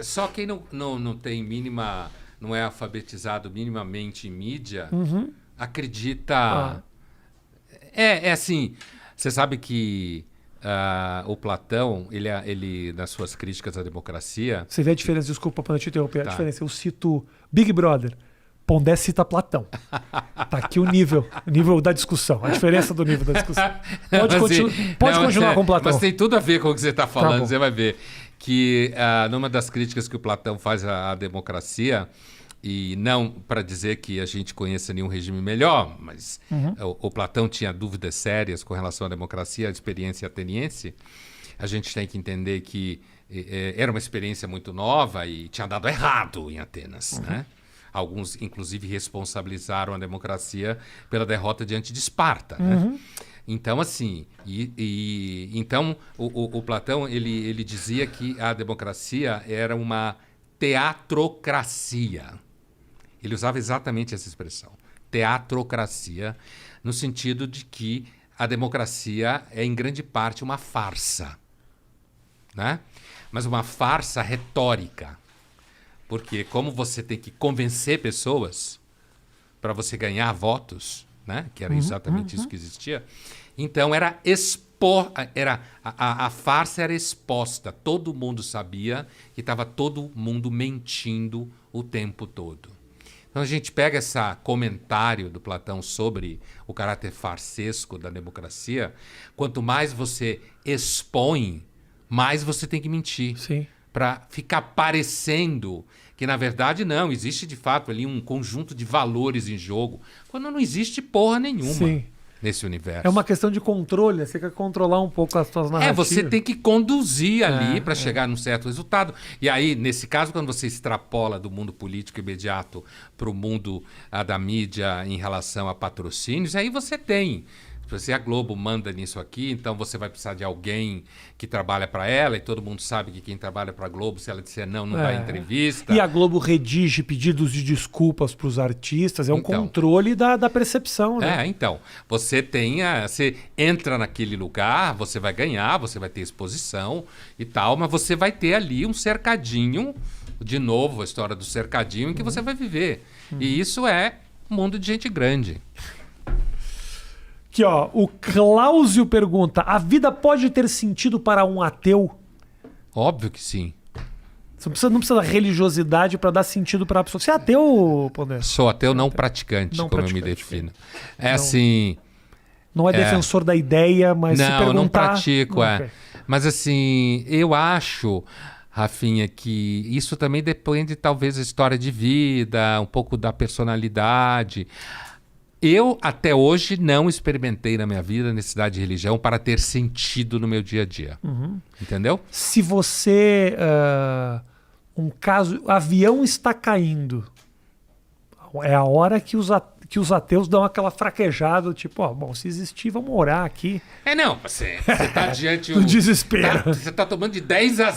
Só quem não tem mínima, não é alfabetizado minimamente em mídia, acredita. Ah. É assim, você sabe que o Platão, ele, nas suas críticas à democracia. Você vê a diferença, desculpa para te interromper, Tá. a diferença. Eu cito Big Brother, Pondé cita Platão. Tá aqui o nível da discussão, a diferença do nível da discussão. Pode continuar com Platão. Mas tem tudo a ver com o que você está falando, bom. você vai ver. Que numa das críticas que o Platão faz à democracia, e não para dizer que a gente conheça nenhum regime melhor, mas o Platão tinha dúvidas sérias com relação à democracia, à experiência ateniense. A gente tem que entender que era uma experiência muito nova e tinha dado errado em Atenas, né? Alguns, inclusive, responsabilizaram a democracia pela derrota diante de Esparta, né? Então, assim, então o Platão ele dizia que a democracia era uma teatrocracia. Ele usava exatamente essa expressão, teatrocracia, no sentido de que a democracia é, em grande parte, uma farsa, né? Mas uma farsa retórica. Porque como você tem que convencer pessoas para você ganhar votos, né? Que era exatamente isso que existia, então a farsa era exposta. Todo mundo sabia que estava todo mundo mentindo o tempo todo. Então a gente pega esse comentário do Platão sobre o caráter farsesco da democracia. Quanto mais você expõe, mais você tem que mentir. Sim. Para ficar parecendo que, na verdade, não. Existe, de fato, ali um conjunto de valores em jogo, quando não existe porra nenhuma. Sim. Nesse universo. É uma questão de controle, você quer controlar um pouco as suas narrativas. Você tem que conduzir ali para chegar num certo resultado. E aí, nesse caso, quando você extrapola do mundo político imediato para o mundo da mídia em relação a patrocínios, aí você tem. Se a Globo manda nisso aqui, então você vai precisar de alguém que trabalha para ela, e todo mundo sabe que quem trabalha para a Globo, se ela disser não dá entrevista. E a Globo redige pedidos de desculpas para os artistas, um controle da percepção, né? Então, você entra naquele lugar, você vai ganhar, você vai ter exposição e tal, mas você vai ter ali um cercadinho, de novo a história do cercadinho em que você vai viver. E isso é mundo de gente grande. Aqui, ó, o Cláudio pergunta: a vida pode ter sentido para um ateu? Óbvio que sim. Você não precisa da religiosidade para dar sentido para a pessoa. Você é ateu, Pondé? Sou ateu não praticante, como eu me defino. Assim... Não é defensor da ideia, mas se perguntar... Não, eu não pratico, Okay. Mas assim, eu acho, Rafinha, que isso também depende, talvez, da história de vida, um pouco da personalidade. Eu, até hoje, não experimentei na minha vida a necessidade de religião para ter sentido no meu dia a dia. Entendeu? Se você... um caso... O avião está caindo. É a hora que os ateus dão aquela fraquejada, tipo, bom, se existir, vamos orar aqui. Você está diante... do desespero. Você está tomando de 10-0,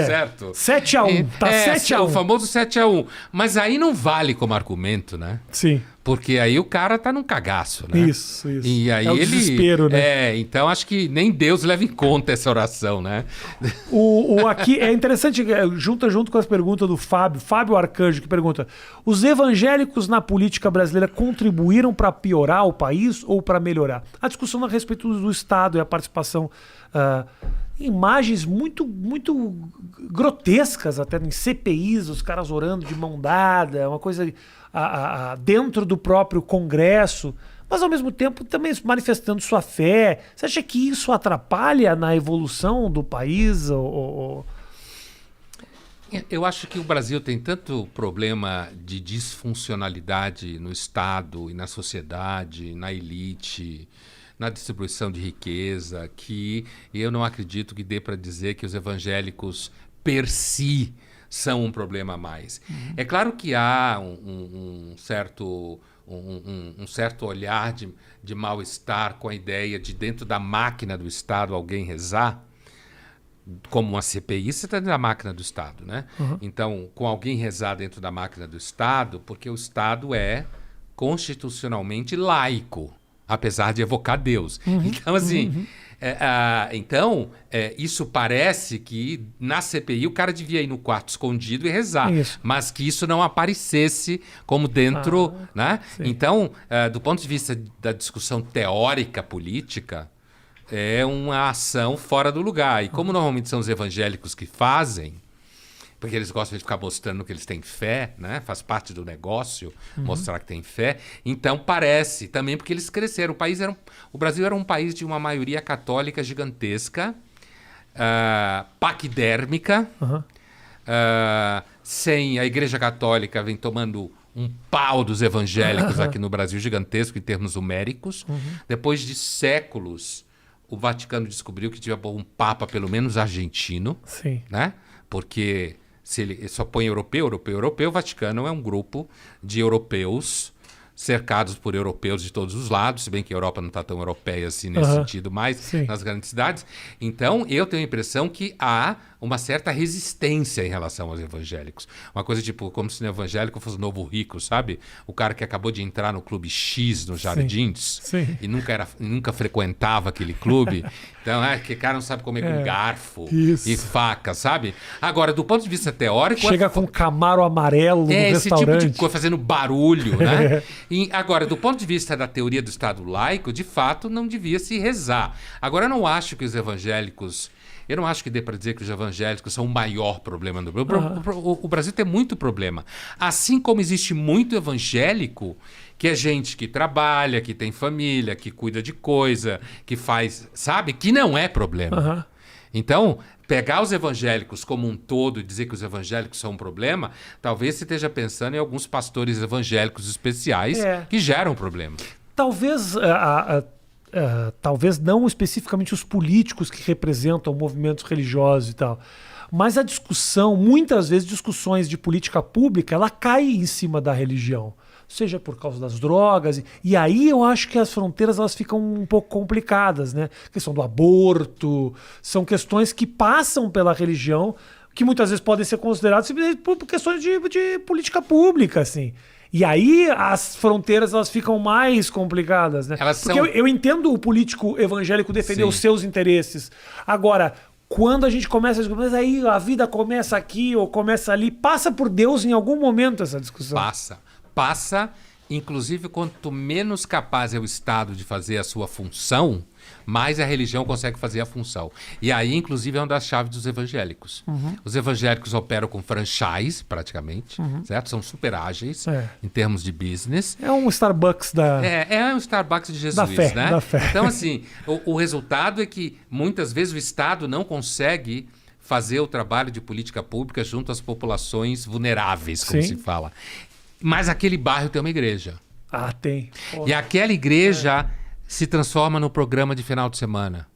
certo? 7-1, tá 7-1. O famoso 7-1. Mas aí não vale como argumento, né? Sim. Porque aí o cara tá num cagaço, né? Isso. E aí é o desespero, né? Então acho que nem Deus leva em conta essa oração, né? Aqui é interessante, junto com as perguntas do Fábio Arcanjo, que pergunta: os evangélicos na política brasileira contribuíram para piorar o país ou para melhorar? A discussão a respeito do Estado e a participação... imagens muito grotescas até em CPIs, os caras orando de mão dada, uma coisa dentro do próprio Congresso, mas ao mesmo tempo também manifestando sua fé. Você acha que isso atrapalha na evolução do país? Eu acho que o Brasil tem tanto problema de disfuncionalidade no Estado e na sociedade, na elite, na distribuição de riqueza, que eu não acredito que dê para dizer que os evangélicos per si são um problema a mais. É claro que há um certo olhar de mal-estar com a ideia de, dentro da máquina do Estado, alguém rezar, como uma CPI, você está dentro da máquina do Estado, né? Então, com alguém rezar dentro da máquina do Estado, porque o Estado é constitucionalmente laico, apesar de evocar Deus. Então, assim, Então, isso parece que na CPI o cara devia ir no quarto escondido e rezar, mas que isso não aparecesse como dentro, né? Então, do ponto de vista da discussão teórica política, é uma ação fora do lugar. E como normalmente são os evangélicos que fazem, porque eles gostam de ficar mostrando que eles têm fé, né? Faz parte do negócio mostrar que tem fé. Então parece também porque eles cresceram. O Brasil era um país de uma maioria católica gigantesca, paquidérmica, sem a Igreja Católica vem tomando um pau dos evangélicos aqui no Brasil, gigantesco em termos numéricos. Depois de séculos, o Vaticano descobriu que tinha um papa pelo menos argentino, né? Porque se ele só põe europeu, o Vaticano é um grupo de europeus cercados por europeus de todos os lados, se bem que a Europa não está tão europeia assim nesse sentido, mas nas grandes cidades. Então, eu tenho a impressão que há uma certa resistência em relação aos evangélicos. Uma coisa tipo, como se o evangélico fosse o novo rico, sabe? O cara que acabou de entrar no Clube X nos Jardins e nunca frequentava aquele clube. Então, que cara não sabe comer com garfo e faca, sabe? Agora, do ponto de vista teórico... Chega com um Camaro amarelo no restaurante. Esse tipo de coisa, fazendo barulho, né? E, agora, do ponto de vista da teoria do Estado laico, de fato, não devia se rezar. Agora, eu não acho que os evangélicos... Eu não acho que dê para dizer que os evangélicos são o maior problema do Brasil. O Brasil tem muito problema. Assim como existe muito evangélico, que é gente que trabalha, que tem família, que cuida de coisa, que faz, sabe? Que não é problema. Então, pegar os evangélicos como um todo e dizer que os evangélicos são um problema, talvez você esteja pensando em alguns pastores evangélicos especiais que geram problema. Talvez não especificamente os políticos que representam movimentos religiosos e tal, mas a discussão, muitas vezes discussões de política pública, ela cai em cima da religião, seja por causa das drogas, e aí eu acho que as fronteiras elas ficam um pouco complicadas, né? A questão do aborto, são questões que passam pela religião, que muitas vezes podem ser consideradas por questões de política pública, assim. E aí as fronteiras elas ficam mais complicadas, né? Porque eu entendo o político evangélico defender os seus interesses. Agora, quando a gente começa a discutir, mas aí a vida começa aqui ou começa ali, passa por Deus em algum momento essa discussão. Passa, inclusive quanto menos capaz é o Estado de fazer a sua função, mais a religião consegue fazer a função. E aí, inclusive, é uma das chaves dos evangélicos. Os evangélicos operam com franchise, praticamente, certo? São super ágeis em termos de business. É um Starbucks da... É um Starbucks de Jesus, da fé, né? Da fé. Então, assim, o resultado é que, muitas vezes, o Estado não consegue fazer o trabalho de política pública junto às populações vulneráveis, como se fala. Mas aquele bairro tem uma igreja. Tem. E aquela igreja se transforma no programa de final de semana.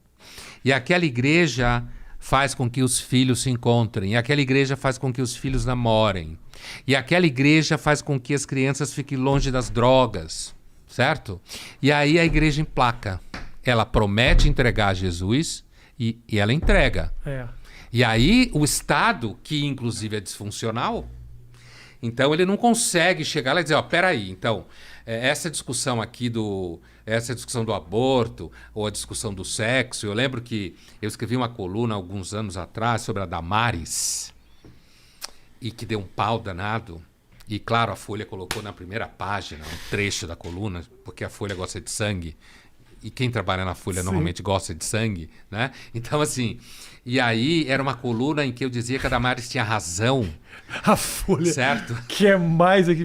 E aquela igreja faz com que os filhos se encontrem. E aquela igreja faz com que os filhos namorem. E aquela igreja faz com que as crianças fiquem longe das drogas. Certo? E aí a igreja emplaca. Ela promete entregar Jesus e ela entrega. E aí o Estado, que inclusive é disfuncional, então ele não consegue chegar lá e dizer, peraí, então, essa discussão aqui essa discussão do aborto ou a discussão do sexo, eu lembro que eu escrevi uma coluna alguns anos atrás sobre a Damares e que deu um pau danado. E claro, a Folha colocou na primeira página um trecho da coluna, porque a Folha gosta de sangue. E quem trabalha na Folha normalmente gosta de sangue, né? Então, assim... E aí, era uma coluna em que eu dizia que a Damares tinha razão. A Folha. Certo? Que é mais aqui...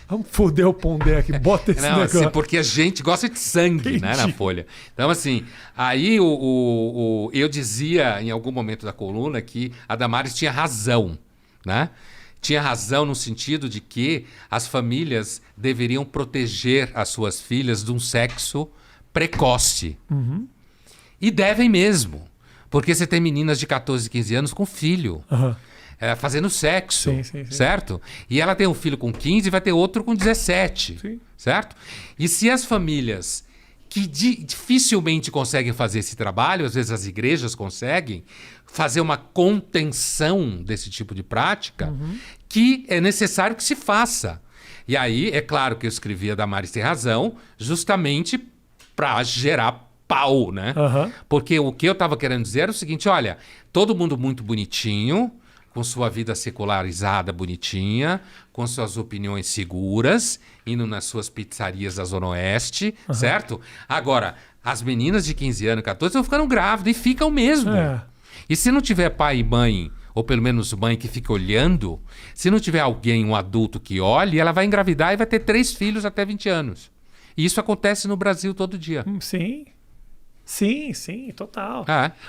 Vamos foder o Pondé aqui. Bota esse negócio. Assim, porque a gente gosta de sangue, né, na Folha. Então, assim... Aí, eu dizia, em algum momento da coluna, que a Damares tinha razão, né? Tinha razão no sentido de que as famílias deveriam proteger as suas filhas de um sexo precoce. E devem mesmo. Porque você tem meninas de 14, 15 anos com filho. Fazendo sexo. Sim. Certo? E ela tem um filho com 15 e vai ter outro com 17. Certo? E se as famílias que dificilmente conseguem fazer esse trabalho, às vezes as igrejas conseguem, fazer uma contenção desse tipo de prática, que é necessário que se faça. E aí, é claro que eu escrevi a Damares tem razão, justamente para gerar pau, né? Aham. Porque o que eu estava querendo dizer era o seguinte, olha, todo mundo muito bonitinho, com sua vida secularizada bonitinha, com suas opiniões seguras, indo nas suas pizzarias da Zona Oeste, certo? Agora, as meninas de 15 anos, 14, estão ficando grávidas e ficam mesmo. É. E se não tiver pai e mãe, ou pelo menos mãe que fica olhando, se não tiver alguém, um adulto que olhe, ela vai engravidar e vai ter 3 filhos até 20 anos. E isso acontece no Brasil todo dia. Sim. Sim, sim, total.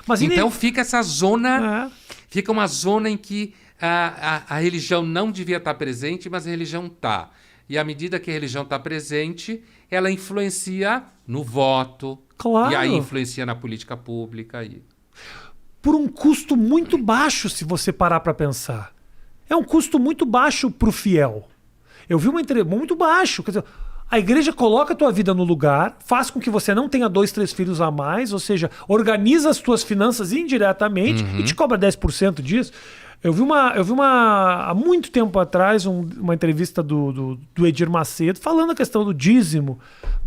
Mas então fica essa zona, fica uma zona em que a religião não devia estar presente, mas a religião está. E à medida que a religião está presente, ela influencia no voto, Claro. e aí influencia na política pública. Por um custo muito baixo, se você parar para pensar. É um custo muito baixo para o fiel. Eu vi uma entrevista muito baixo. Quer dizer, a igreja coloca a tua vida no lugar, faz com que você não tenha 2, 3 filhos a mais, ou seja, organiza as tuas finanças indiretamente e te cobra 10% disso. Eu vi há muito tempo atrás uma entrevista do Edir Macedo falando a questão do dízimo.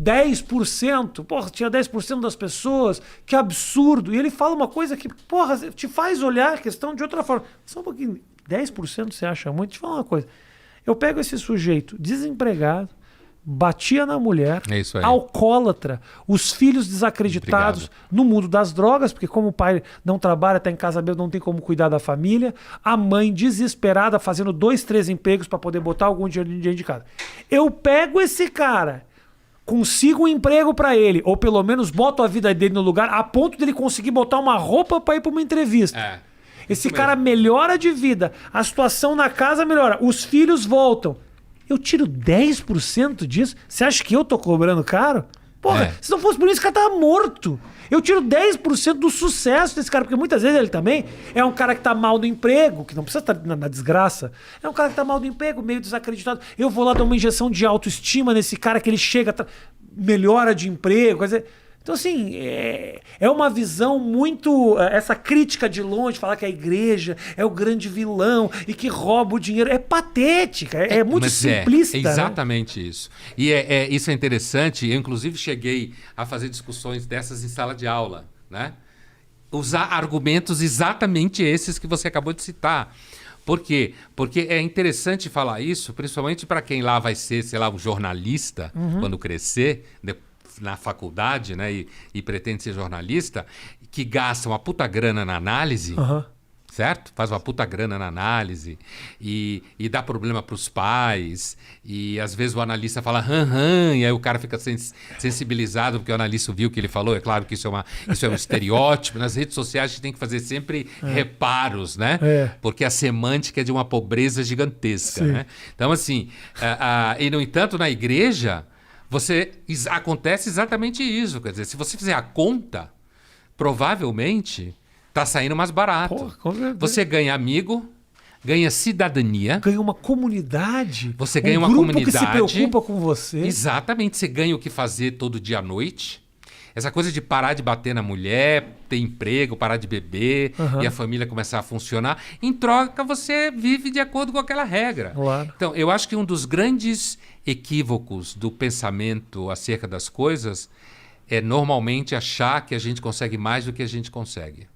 10%, porra, tinha 10% das pessoas, que absurdo. E ele fala uma coisa que, porra, te faz olhar a questão de outra forma. Só um pouquinho, 10% você acha muito? Deixa eu falar uma coisa. Eu pego esse sujeito desempregado, batia na mulher, É isso aí. alcoólatra, os filhos desacreditados Obrigado. no mundo das drogas, porque como o pai não trabalha, está em casa mesmo, não tem como cuidar da família, a mãe desesperada fazendo 2, 3 empregos para poder botar algum dinheiro dentro de casa. Eu pego esse cara, consigo um emprego para ele, ou pelo menos boto a vida dele no lugar, a ponto dele conseguir botar uma roupa para ir para uma entrevista. Esse cara melhora de vida, a situação na casa melhora, os filhos voltam. Eu tiro 10% disso? Você acha que eu tô cobrando caro? Porra, se não fosse por isso, o cara tava morto. Eu tiro 10% do sucesso desse cara, porque muitas vezes ele também é um cara que tá mal do emprego, que não precisa estar na desgraça. É um cara que tá mal do emprego, meio desacreditado. Eu vou lá dar uma injeção de autoestima nesse cara que ele chega, melhora de emprego, quer dizer... Então, assim, é uma visão muito... Essa crítica de longe, falar que a igreja é o grande vilão e que rouba o dinheiro, é patética, é muito simplista. É exatamente isso. E isso é interessante. Eu, inclusive, cheguei a fazer discussões dessas em sala de aula, né? Usar argumentos exatamente esses que você acabou de citar. Por quê? Porque é interessante falar isso, principalmente para quem lá vai ser, sei lá, um jornalista, quando crescer, na faculdade, né, e pretende ser jornalista, que gasta uma puta grana na análise, certo? Faz uma puta grana na análise e dá problema para os pais, e às vezes o analista fala e aí o cara fica sensibilizado porque o analista viu o que ele falou. É claro que isso é um estereótipo. Nas redes sociais a gente tem que fazer sempre reparos, né? Porque a semântica é de uma pobreza gigantesca, né? Então, assim, e no entanto, na igreja... acontece exatamente isso. Quer dizer, se você fizer a conta, provavelmente está saindo mais barato. Porra, com certeza. Você ganha amigo, ganha cidadania. Ganha uma comunidade. Você ganha uma grupo comunidade que se preocupa com você. Exatamente. Você ganha o que fazer todo dia à noite. Essa coisa de parar de bater na mulher, ter emprego, parar de beber e a família começar a funcionar. Em troca, você vive de acordo com aquela regra. Claro. Então, eu acho que um dos grandes equívocos do pensamento acerca das coisas é normalmente achar que a gente consegue mais do que a gente consegue.